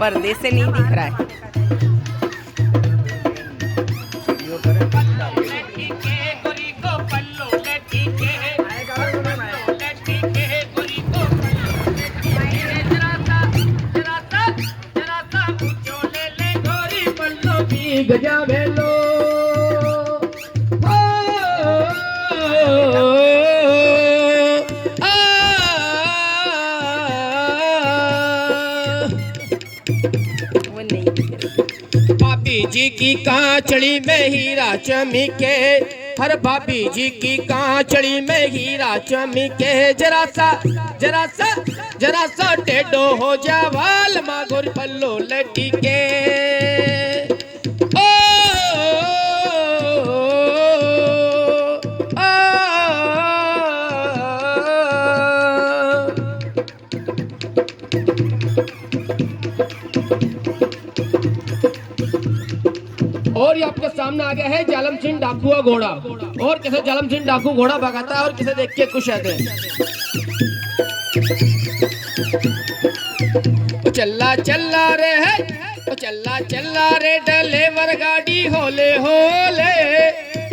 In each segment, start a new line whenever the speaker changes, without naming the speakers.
पर्दे से नहीं दिख रहा है।
गजा भेलो
वो नहीं दिख रहा।
भाभी जी की कांचड़ी में हीरा चमके, हर भाभी जी की कांचड़ी में हीरा चमके। जरा सा टेढ़ो हो जा वाल मागुर पल्लो लटके। ओ, आ, और ये आपके सामने आ गया है जालम सिंह डाकू का घोड़ा। और कैसे जालम सिंह डाकू घोड़ा भगाता है और किसे देख के खुश रहते हैं। ओ चल्ला रे है, ओ चल्ला रे डलेवर गाड़ी होले होले,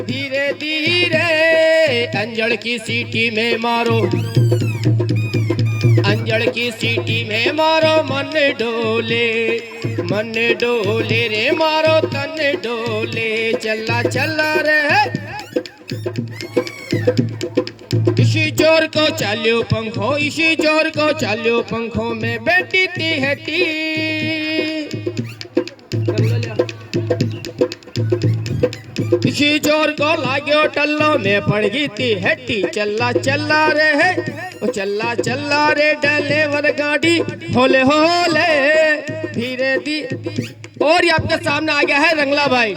धीरे धीरे अंजड़ की सीटी में मारो, अंजड़ की सीटी में मारो मन डोले रे मारो तन डोले। चल्ला रे इसी जोर को चाल्यो पंखो, इसी जोर को चाल्यो पंखों में बैठी थी हटी। इसी जोर को लाग्यो टल्लो में पड़ गई थी हटी। चल्ला रे है, ओ चल्ला रे डलेवर गाड़ी होले होले, धीरे धीरे। और ये आपके सामने आ गया है रंगला भाई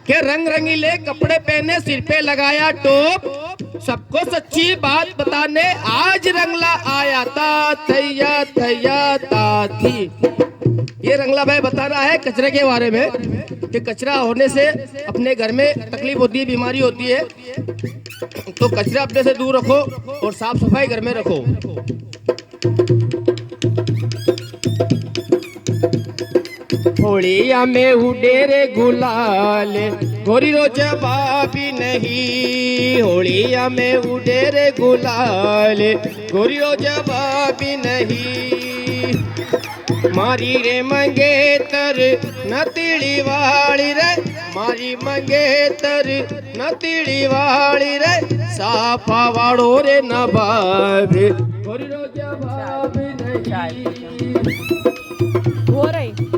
के रंग रंगीले कपड़े पहने, सिर पे लगाया टोप, सबको सच्ची बात बताने आज रंगला आया था, थैया थी। ये रंगला भाई बता रहा है कचरे के बारे में कि कचरा होने से अपने घर में तकलीफ होती है, बीमारी होती है, तो कचरा अपने से दूर रखो और साफ सफाई घर में रखो। होलिया में उड़े रे गुलाल, गोरी रो जवाबी नहीं। होलिया में उड़े रे गुलाल, गोरी रो जवाबी नहीं। मारी रे मंगेतर नतीड़ी वाली रे, मारी मंगेतर नतीड़ी वाली रे, साफा वाड़ो रे नवाब, गोरी रो जवाबी नहीं।
हो रही